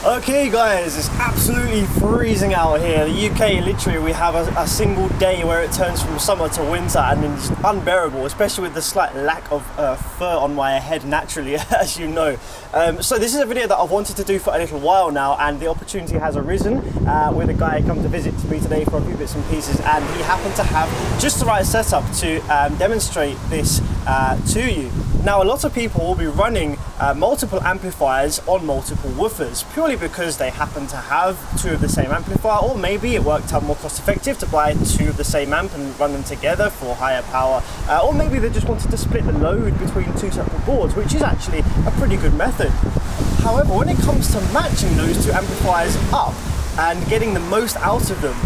Okay guys, it's absolutely freezing out here. The UK, literally, we have a single day where it turns from summer to winter, and it's unbearable, especially with the slight lack of fur on my head naturally, as you know. So this is a video that I've wanted to do for a little while now, and the opportunity has arisen with a guy come to visit me today for a few bits and pieces, and he happened to have just the right setup to demonstrate this to you. Now, a lot of people will be running multiple amplifiers on multiple woofers purely because they happen to have two of the same amplifier, or maybe it worked out more cost effective to buy two of the same amp and run them together for higher power, or maybe they just wanted to split the load between two separate boards, which is actually a pretty good method. However, when it comes to matching those two amplifiers up and getting the most out of them,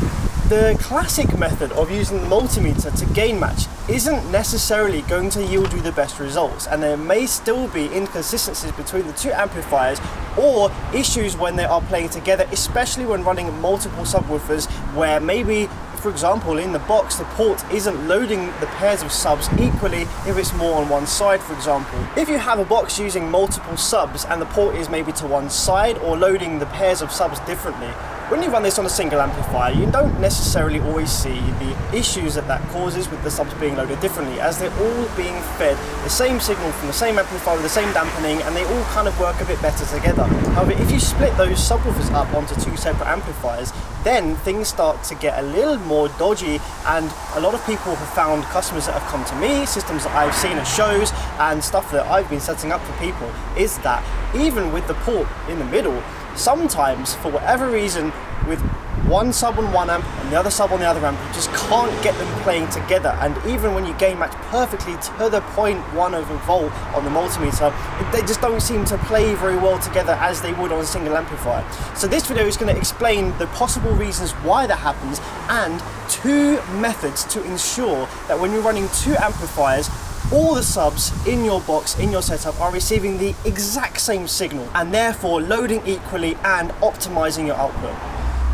the classic method of using the multimeter to gain match isn't necessarily going to yield you the best results, and there may still be inconsistencies between the two amplifiers or issues when they are playing together, especially when running multiple subwoofers where maybe, for example, in the box the port isn't loading the pairs of subs equally if it's more on one side, for example. If you have a box using multiple subs and the port is maybe to one side or loading the pairs of subs differently, when you run this on a single amplifier, you don't necessarily always see the issues that causes with the subs being loaded differently, as they're all being fed the same signal from the same amplifier with the same dampening, and they all kind of work a bit better together. However, if you split those subwoofers up onto two separate amplifiers, then things start to get a little more dodgy, and a lot of people have found, customers that have come to me, systems that I've seen at shows and stuff that I've been setting up for people, is that even with the port in the middle, sometimes, for whatever reason, with one sub on one amp and the other sub on the other amp, you just can't get them playing together. And even when you gain match perfectly to the 0.1 volt on the multimeter, they just don't seem to play very well together as they would on a single amplifier. So this video is going to explain the possible reasons why that happens, and two methods to ensure that when you're running two amplifiers, all the subs in your box, in your setup, are receiving the exact same signal and therefore loading equally and optimizing your output.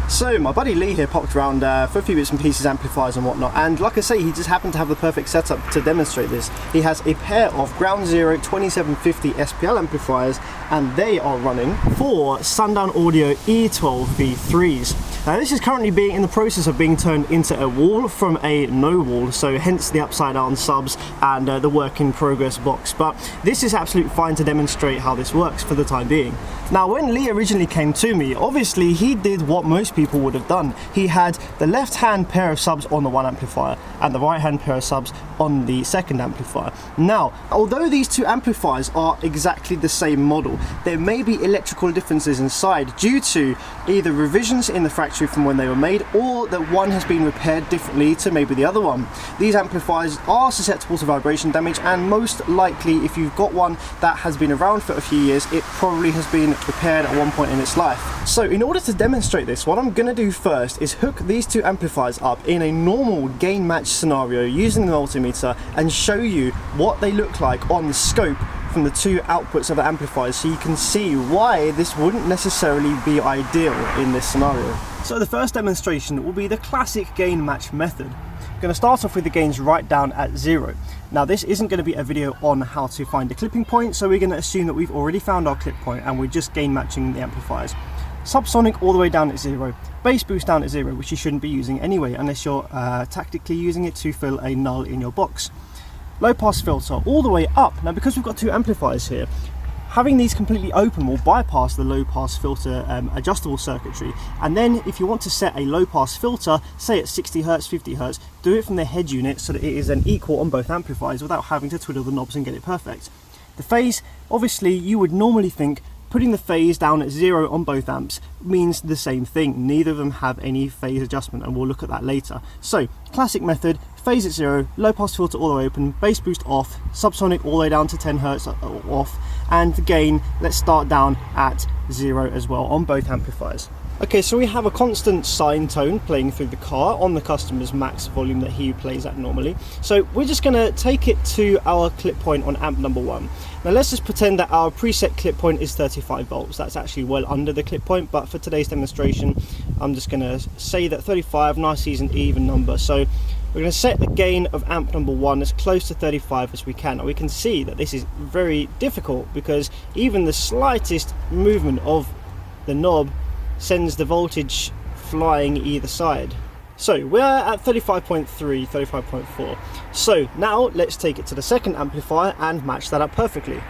So my buddy Lee here popped around for a few bits and pieces, amplifiers and whatnot, and like I say, he just happened to have the perfect setup to demonstrate this. He has a pair of Ground Zero 2750 SPL amplifiers, and they are running 4 Sundown Audio E12 V3s. Now this is currently in the process of being turned into a wall from a no wall, so hence the upside down subs and the work in progress box, but this is absolutely fine to demonstrate how this works for the time being. Now when Lee originally came to me, obviously he did what most people would have done. He had the left hand pair of subs on the one amplifier and the right hand pair of subs on the second amplifier. Now, although these two amplifiers are exactly the same model, there may be electrical differences inside due to either revisions in the factory from when they were made, or that one has been repaired differently to maybe the other one. These amplifiers are susceptible to vibration damage, and most likely if you've got one that has been around for a few years, it probably has been repaired at one point in its life. So in order to demonstrate this, what I'm going to do first is hook these two amplifiers up in a normal gain match scenario using the multimeter and show you what they look like on the scope from the two outputs of the amplifiers, so you can see why this wouldn't necessarily be ideal in this scenario. So the first demonstration will be the classic gain match method. I'm going to start off with the gains right down at 0. Now this isn't going to be a video on how to find a clipping point, so we're going to assume that we've already found our clip point and we're just gain matching the amplifiers. Subsonic all the way down at 0, bass boost down at 0, which you shouldn't be using anyway unless you're tactically using it to fill a null in your box. Low pass filter all the way up. Now because we've got two amplifiers here, having these completely open will bypass the low pass filter adjustable circuitry, and then if you want to set a low pass filter, say at 60 Hz, 50 Hz, do it from the head unit so that it is then equal on both amplifiers without having to twiddle the knobs and get it perfect. The phase, obviously you would normally think putting the phase down at 0 on both amps means the same thing. Neither of them have any phase adjustment, and we'll look at that later. So classic method, phase at 0, low pass filter all the way open, bass boost off, subsonic all the way down to 10 Hz off, and the gain, let's start down at 0 as well on both amplifiers. Okay, so we have a constant sine tone playing through the car on the customer's max volume that he plays at normally. So we're just going to take it to our clip point on amp number 1. Now let's just pretend that our preset clip point is 35 volts. That's actually well under the clip point, but for today's demonstration I'm just going to say that 35, nice easy and even number. So we're going to set the gain of amp number 1 as close to 35 as we can. Now we can see that this is very difficult because even the slightest movement of the knob sends the voltage flying either side. So we're at 35.3, 35.4. So now let's take it to the second amplifier and match that up perfectly.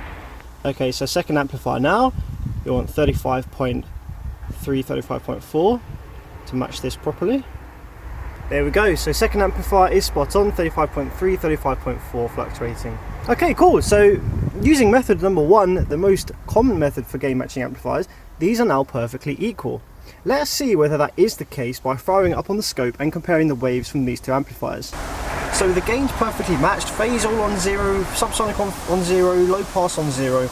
Okay, so second amplifier now, we want 35.3, 35.4 to match this properly. There we go, so second amplifier is spot on, 35.3, 35.4 fluctuating. Okay, cool, so using method number 1, the most common method for gain matching amplifiers, these are now perfectly equal. Let us see whether that is the case by firing it up on the scope and comparing the waves from these two amplifiers. So the gain's perfectly matched, phase all on 0, subsonic on 0, low pass on 0.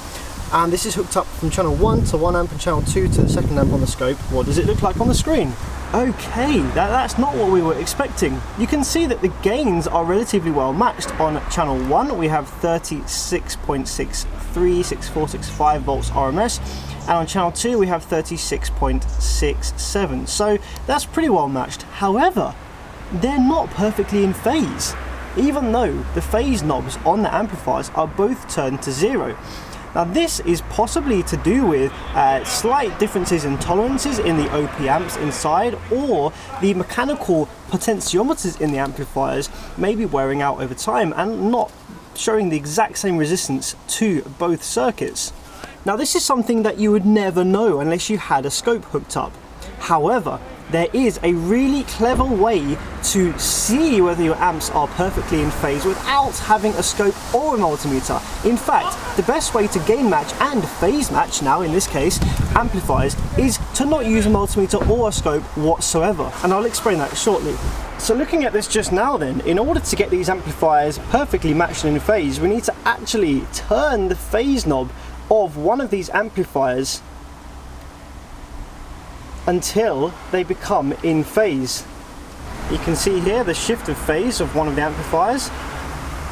And this is hooked up from channel 1 to 1 amp and channel 2 to the second amp on the scope. What does it look like on the screen? Okay, that's not what we were expecting. You can see that the gains are relatively well matched. On channel 1 we have 36.63, 6465 volts RMS, and on channel 2 we have 36.67, so that's pretty well matched. However, they're not perfectly in phase, even though the phase knobs on the amplifiers are both turned to 0. Now this is possibly to do with slight differences in tolerances in the OP amps inside, or the mechanical potentiometers in the amplifiers may be wearing out over time and not showing the exact same resistance to both circuits. Now this is something that you would never know unless you had a scope hooked up. However, there is a really clever way to see whether your amps are perfectly in phase without having a scope or a multimeter. In fact, the best way to gain match and phase match now, in this case, amplifiers, is to not use a multimeter or a scope whatsoever. And I'll explain that shortly. So looking at this just now then, in order to get these amplifiers perfectly matched and in phase, we need to actually turn the phase knob of one of these amplifiers until they become in phase. You can see here the shift of phase of one of the amplifiers,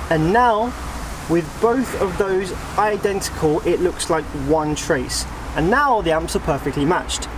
and now with both of those identical, it looks like one trace, and now the amps are perfectly matched.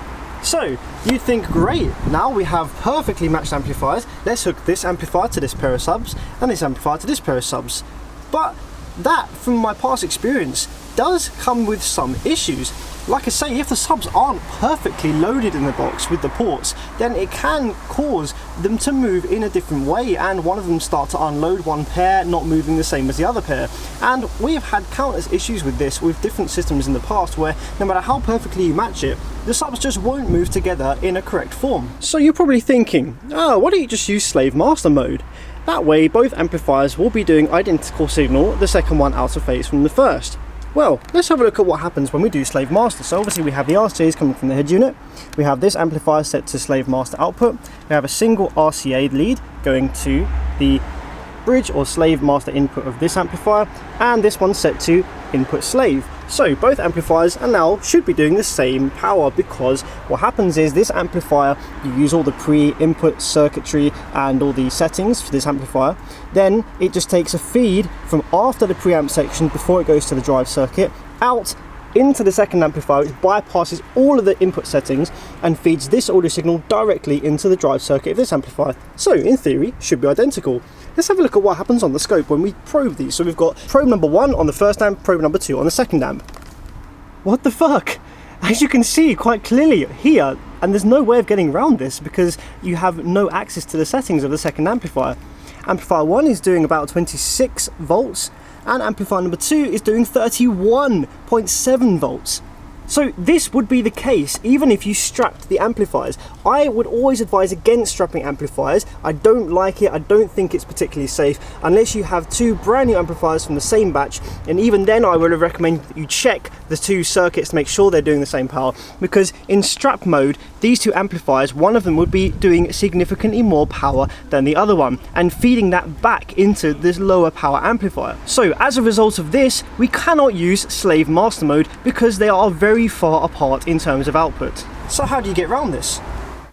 So you'd think, great, now we have perfectly matched amplifiers, let's hook this amplifier to this pair of subs and this amplifier to this pair of subs. But that, from my past experience, does come with some issues. Like I say, if the subs aren't perfectly loaded in the box with the ports, then it can cause them to move in a different way, and one of them start to unload one pair, not moving the same as the other pair. And we have had countless issues with this with different systems in the past, where no matter how perfectly you match it, the subs just won't move together in a correct form. So you're probably thinking, oh, why don't you just use slave master mode? That way both amplifiers will be doing identical signal, the second one out of phase from the first. Well, let's have a look at what happens when we do slave master. So obviously we have the RCAs coming from the head unit, we have this amplifier set to slave master output, we have a single RCA lead going to the bridge or slave master input of this amplifier, and this one set to input slave. So both amplifiers are now should be doing the same power, because what happens is this amplifier, you use all the pre-input circuitry and all the settings for this amplifier, then it just takes a feed from after the preamp section before it goes to the drive circuit out into the second amplifier, which bypasses all of the input settings and feeds this audio signal directly into the drive circuit of this amplifier. So in theory, should be identical. Let's have a look at what happens on the scope when we probe these. So we've got probe number 1 on the first amp, probe number 2 on the second amp. What the fuck? As you can see quite clearly here, and there's no way of getting around this because you have no access to the settings of the second amplifier. Amplifier 1 is doing about 26 volts, and amplifier number 2 is doing 31.7 volts. So this would be the case even if you strapped the amplifiers. I would always advise against strapping amplifiers. I don't like it, I don't think it's particularly safe unless you have two brand new amplifiers from the same batch, and even then I would recommend that you check the two circuits to make sure they're doing the same power, because in strap mode these two amplifiers, one of them would be doing significantly more power than the other one and feeding that back into this lower power amplifier. So as a result of this, we cannot use slave master mode because they are very far apart in terms of output. So how do you get around this?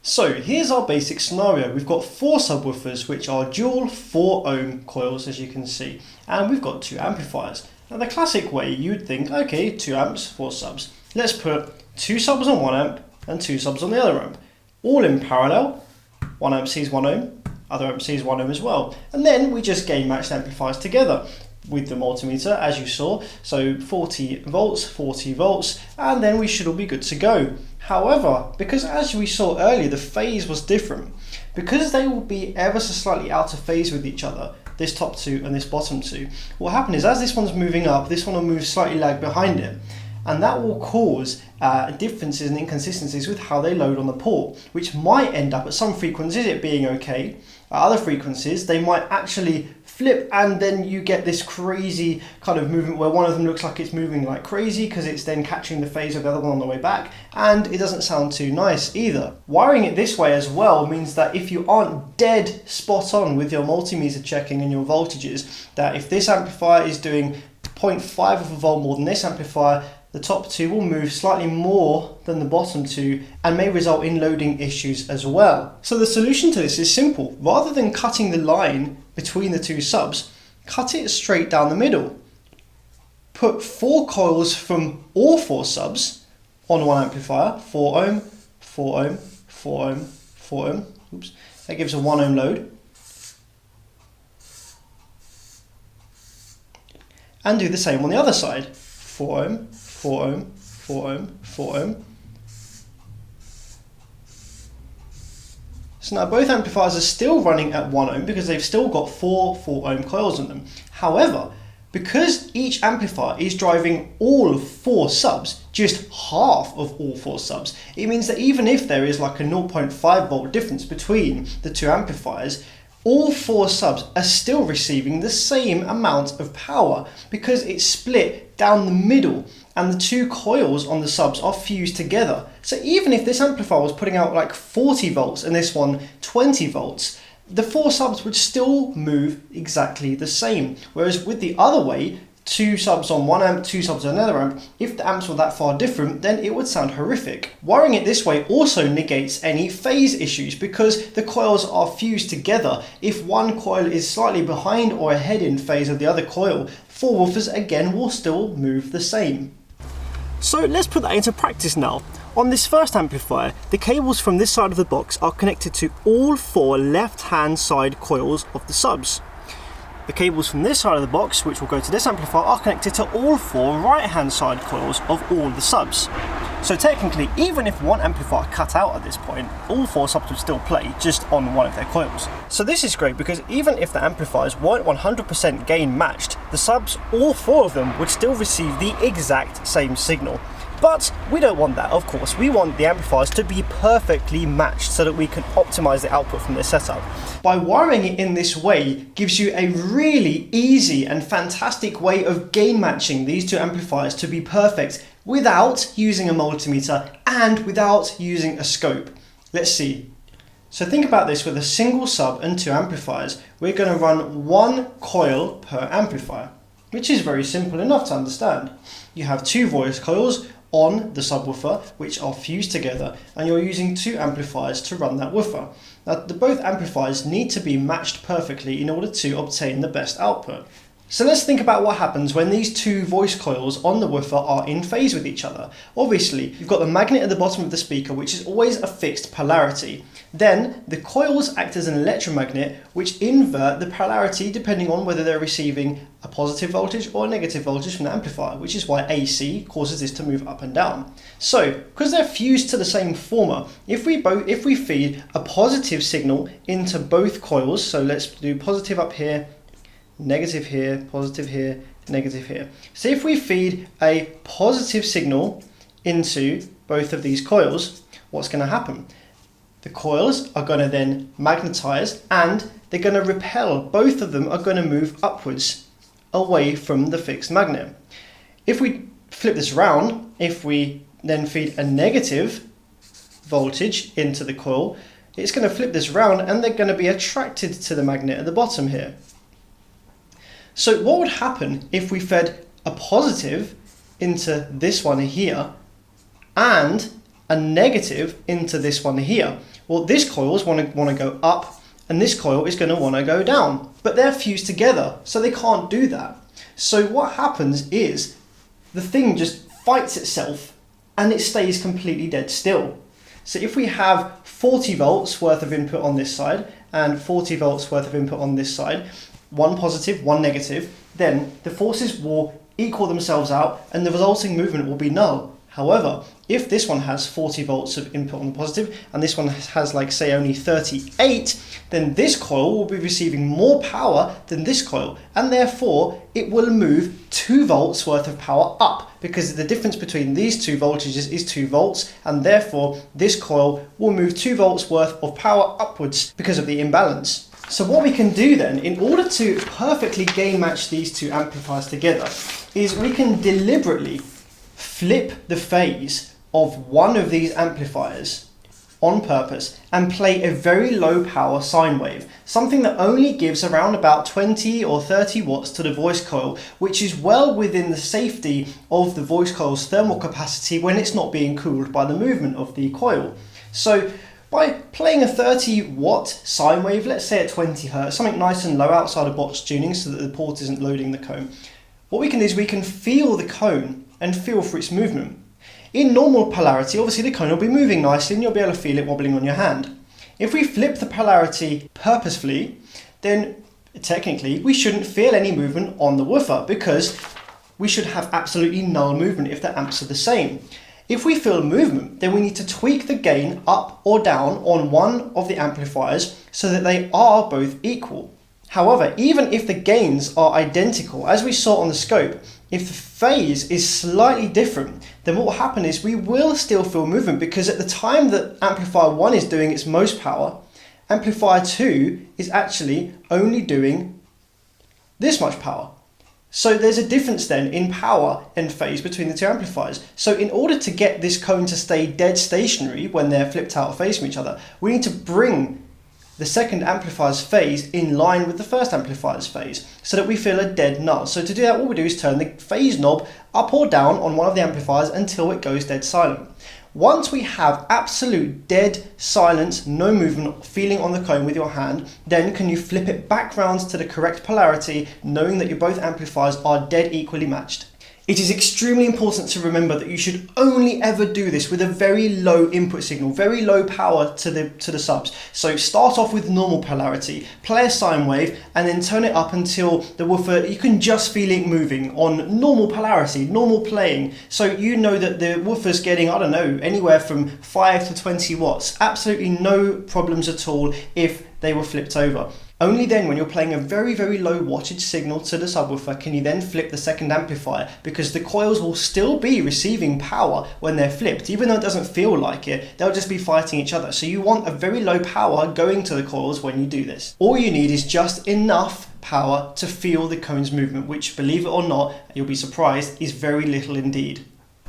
So here's our basic scenario. We've got 4 subwoofers which are dual 4 ohm coils, as you can see, and we've got 2 amplifiers. Now the classic way, you'd think, okay, 2 amps, 4 subs. Let's put 2 subs on 1 amp and 2 subs on the other amp, all in parallel. 1 amp sees 1 ohm, other amp sees 1 ohm as well, and then we just gain match the amplifiers together. with the multimeter, as you saw. So 40 volts, and then we should all be good to go. However, because as we saw earlier, the phase was different, because they will be ever so slightly out of phase with each other, this top two and this bottom two, what will happen is as this one's moving up, this one will move slightly lag behind it. And that will cause differences and inconsistencies with how they load on the port, which might end up at some frequencies it being okay. At other frequencies, they might actually flip, and then you get this crazy kind of movement where one of them looks like it's moving like crazy because it's then catching the phase of the other one on the way back, and it doesn't sound too nice either. Wiring it this way as well means that if you aren't dead spot on with your multimeter checking and your voltages, that if this amplifier is doing 0.5 of a volt more than this amplifier, the top two will move slightly more than the bottom two and may result in loading issues as well. So the solution to this is simple. Rather than cutting the line between the two subs, cut it straight down the middle. Put 4 coils from all 4 subs on one amplifier, 4 ohm, 4 ohm, 4 ohm, 4 ohm. Oops. That gives a 1 ohm load. And do the same on the other side. 4 ohm, 4 ohm, 4 ohm, 4 ohm. So now both amplifiers are still running at 1 ohm because they've still got 4 ohm coils on them. However, because each amplifier is driving all 4 subs, just half of all 4 subs, it means that even if there is like a 0.5 volt difference between the two amplifiers, all 4 subs are still receiving the same amount of power because it's split down the middle and the 2 coils on the subs are fused together. So even if this amplifier was putting out like 40 volts and this one 20 volts, the 4 subs would still move exactly the same. Whereas with the other way, 2 subs on one amp, 2 subs on another amp, if the amps were that far different, then it would sound horrific. Wiring it this way also negates any phase issues because the coils are fused together. If one coil is slightly behind or ahead in phase of the other coil, 4 woofers again will still move the same. So let's put that into practice now. On this first amplifier, the cables from this side of the box are connected to all 4 left-hand side coils of the subs. The cables from this side of the box, which will go to this amplifier, are connected to all 4 right-hand side coils of all the subs. So technically, even if one amplifier cut out at this point, all 4 subs would still play, just on one of their coils. So this is great because even if the amplifiers weren't 100% gain matched, the subs, all 4 of them, would still receive the exact same signal. But we don't want that, of course. We want the amplifiers to be perfectly matched so that we can optimize the output from this setup. By wiring it in this way gives you a really easy and fantastic way of gain matching these 2 amplifiers to be perfect without using a multimeter and without using a scope. Let's see. So think about this: with a single sub and 2 amplifiers, we're going to run 1 coil per amplifier, which is very simple enough to understand. You have 2 voice coils on the subwoofer which are fused together, and you're using 2 amplifiers to run that woofer. Now both amplifiers need to be matched perfectly in order to obtain the best output. So let's think about what happens when these 2 voice coils on the woofer are in phase with each other. Obviously, you've got the magnet at the bottom of the speaker, which is always a fixed polarity. Then the coils act as an electromagnet which invert the polarity depending on whether they're receiving a positive voltage or a negative voltage from the amplifier, which is why AC causes this to move up and down. So because they're fused to the same former, if we feed a positive signal into both coils, so let's do positive up here, negative here, positive here, negative here. So if we feed a positive signal into both of these coils, what's going to happen? The coils are going to then magnetize and they're going to repel. Both of them are going to move upwards away from the fixed magnet. If we flip this around, if we then feed a negative voltage into the coil, it's going to flip this around and they're going to be attracted to the magnet at the bottom here. So what would happen if we fed a positive into this one here and a negative into this one here? Well, this coil's want to go up and this coil is going to want to go down, but they're fused together, so they can't do that. So what happens is the thing just fights itself and it stays completely dead still. So if we have 40 volts worth of input on this side and 40 volts worth of input on this side, one positive, one negative, then the forces will equal themselves out and the resulting movement will be null. However, if this one has 40 volts of input on the positive and this one has, like, say, only 38, then this coil will be receiving more power than this coil, and therefore it will move 2 volts worth of power up, because the difference between these two voltages is 2 volts, and therefore this coil will move 2 volts worth of power upwards because of the imbalance. So what we can do then, in order to perfectly gain match these two amplifiers together, is we can deliberately flip the phase of one of these amplifiers on purpose and play a very low power sine wave, something that only gives around about 20 or 30 watts to the voice coil, which is well within the safety of the voice coil's thermal capacity when it's not being cooled by the movement of the coil. So by playing a 30 watt sine wave, let's say at 20 Hz, something nice and low outside of box tuning so that the port isn't loading the cone, what we can do is we can feel the cone and feel for its movement. In normal polarity, obviously the cone will be moving nicely and you'll be able to feel it wobbling on your hand. If we flip the polarity purposefully, then technically we shouldn't feel any movement on the woofer, because we should have absolutely null movement if the amps are the same. If we feel movement, then we need to tweak the gain up or down on one of the amplifiers so that they are both equal. However, even if the gains are identical, as we saw on the scope, if the phase is slightly different, then what will happen is we will still feel movement, because at the time that amplifier 1 is doing its most power, amplifier 2 is actually only doing this much power. So there's a difference then in power and phase between the two amplifiers. So in order to get this cone to stay dead stationary when they're flipped out of phase from each other, we need to bring the second amplifier's phase in line with the first amplifier's phase so that we feel a dead null. So to do that, what we do is turn the phase knob up or down on one of the amplifiers until it goes dead silent. Once we have absolute dead silence, no movement, feeling on the cone with your hand, then can you flip it back round to the correct polarity, knowing that your both amplifiers are dead equally matched. It is extremely important to remember that you should only ever do this with a very low input signal, very low power to the subs. So start off with normal polarity, play a sine wave, and then turn it up until the woofer, you can just feel it moving on normal polarity, normal playing. So you know that the woofer's getting, I don't know, anywhere from 5 to 20 watts. Absolutely no problems at all if they were flipped over. Only then, when you're playing a very, very low wattage signal to the subwoofer, can you then flip the second amplifier, because the coils will still be receiving power when they're flipped. Even though it doesn't feel like it, they'll just be fighting each other. So you want a very low power going to the coils when you do this. All you need is just enough power to feel the cone's movement, which, believe it or not, you'll be surprised, is very little indeed.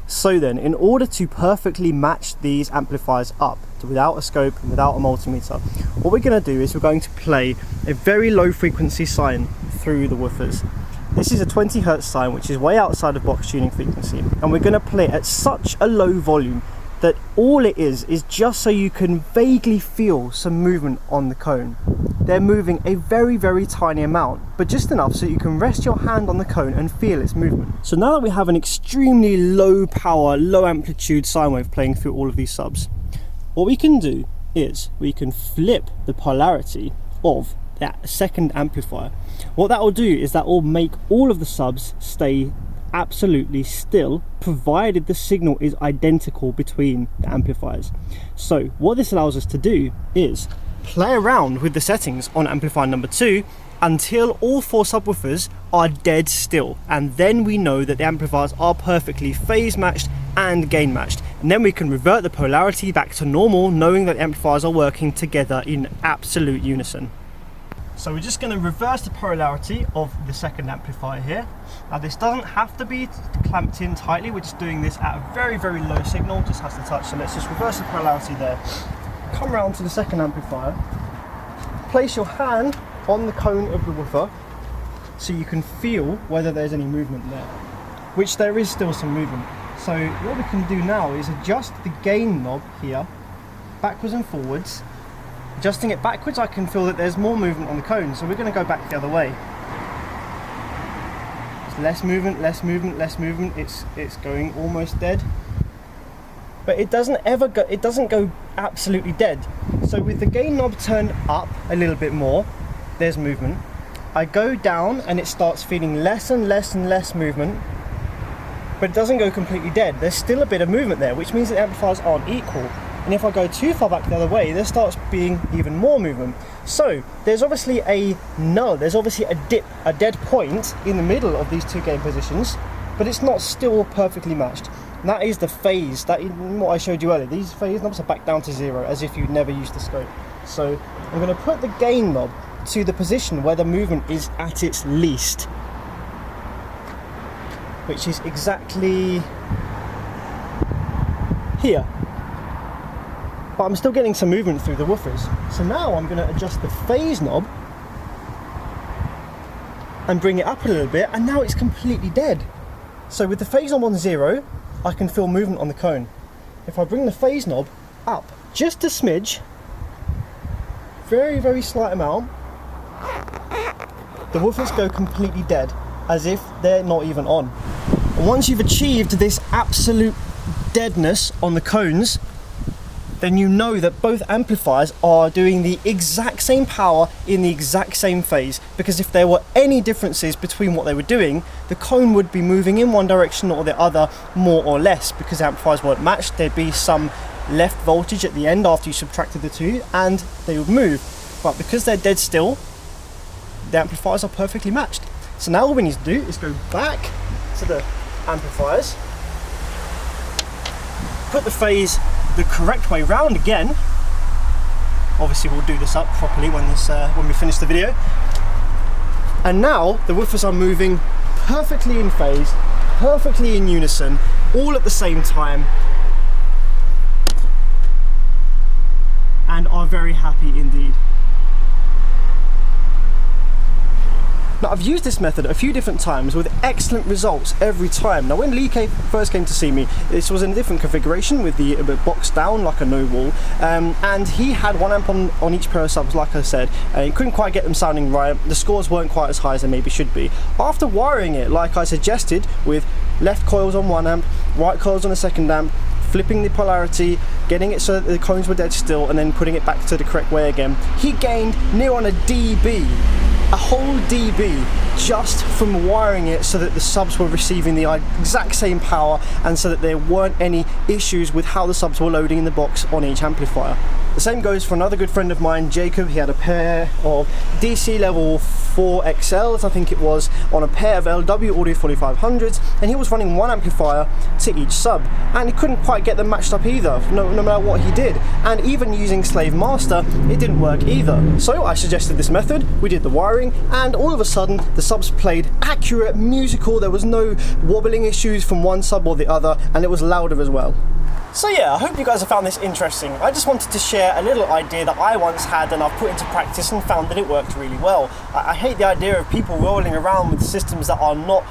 So then, in order to perfectly match these amplifiers up, without a scope and without a multimeter, what we're going to do is we're going to play a very low frequency sine through the woofers. This is a 20 Hz sine, which is way outside of box tuning frequency, and we're going to play it at such a low volume that all it is just so you can vaguely feel some movement on the cone. They're moving a very, very tiny amount, but just enough so you can rest your hand on the cone and feel its movement. So now that we have an extremely low power, low amplitude sine wave playing through all of these subs, what we can do is we can flip the polarity of that second amplifier. What that will do is that will make all of the subs stay absolutely still, provided the signal is identical between the amplifiers. So what this allows us to do is play around with the settings on amplifier number 2 until all 4 subwoofers are dead still, and then we know that the amplifiers are perfectly phase matched and gain matched, and then we can revert the polarity back to normal, knowing that the amplifiers are working together in absolute unison. So we're just going to reverse the polarity of the second amplifier here. Now this doesn't have to be clamped in tightly, we're just doing this at a very, very low signal, just has to touch. So let's just reverse the polarity there. Come round to the second amplifier, place your hand on the cone of the woofer so you can feel whether there's any movement there, which there is still some movement. So what we can do now is adjust the gain knob here, backwards and forwards. Adjusting it backwards, I can feel that there's more movement on the cone, so we're going to go back the other way. It's less movement, less movement, less movement. It's going almost dead, but it doesn't go absolutely dead. So with the gain knob turned up a little bit more, there's movement. I go down and it starts feeling less and less and less movement, but it doesn't go completely dead. There's still a bit of movement there, which means that the amplifiers aren't equal. And if I go too far back the other way, there starts being even more movement. So there's obviously a null, there's obviously a dip, a dead point in the middle of these two gain positions, but it's not still perfectly matched. And that is the phase, that is what I showed you earlier. These phase knobs are back down to 0, as if you'd never used the scope. So I'm going to put the gain knob to the position where the movement is at its least, which is exactly here. But I'm still getting some movement through the woofers. So now I'm going to adjust the phase knob and bring it up a little bit, and now it's completely dead. So with the phase knob on 0, I can feel movement on the cone. If I bring the phase knob up just a smidge, very, very slight amount, the woofers go completely dead, as if they're not even on. And once you've achieved this absolute deadness on the cones, then you know that both amplifiers are doing the exact same power in the exact same phase, because if there were any differences between what they were doing, the cone would be moving in one direction or the other more or less, because the amplifiers weren't matched. There'd be some left voltage at the end after you subtracted the two, and they would move. But because they're dead still, the amplifiers are perfectly matched. So now all we need to do is go back to the amplifiers, put the phase the correct way round again. Obviously we'll do this up properly when we finish the video. And now the woofers are moving perfectly in phase, perfectly in unison, all at the same time, and are very happy indeed. Now, I've used this method a few different times with excellent results every time. Now, when Lee first came to see me, this was in a different configuration with the box down like a no wall, and he had 1 amp on each pair of subs, like I said, and he couldn't quite get them sounding right. The scores weren't quite as high as they maybe should be. After wiring it, like I suggested, with left coils on 1 amp, right coils on a 2nd amp, flipping the polarity, getting it so that the cones were dead still, and then putting it back to the correct way again, he gained near on a dB. A whole dB just from wiring it so that the subs were receiving the exact same power, and so that there weren't any issues with how the subs were loading in the box on each amplifier. The same goes for another good friend of mine, Jacob. He had a pair of DC level 4 XLs, I think it was, on a pair of LW Audio 4500s, and he was running 1 amplifier to each sub, and he couldn't quite get them matched up either, no matter what he did. And even using Slave Master, it didn't work either. So I suggested this method, we did the wiring, and all of a sudden the subs played accurate, musical, there was no wobbling issues from one sub or the other, and it was louder as well. So yeah, I hope you guys have found this interesting. I just wanted to share a little idea that I once had and I've put into practice and found that it worked really well. I hate the idea of people rolling around with systems that are not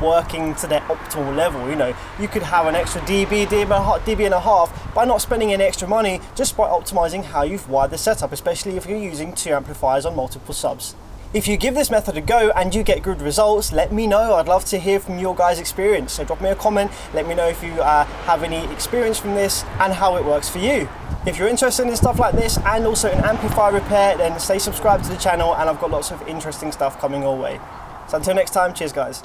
working to their optimal level. You know, you could have an extra dB and a half by not spending any extra money, just by optimizing how you've wired the setup, especially if you're using 2 amplifiers on multiple subs. If you give this method a go and you get good results, let me know. I'd love to hear from your guys' experience. So drop me a comment, let me know if you have any experience from this and how it works for you. If you're interested in stuff like this and also in amplifier repair, then stay subscribed to the channel, and I've got lots of interesting stuff coming your way. So until next time, cheers guys.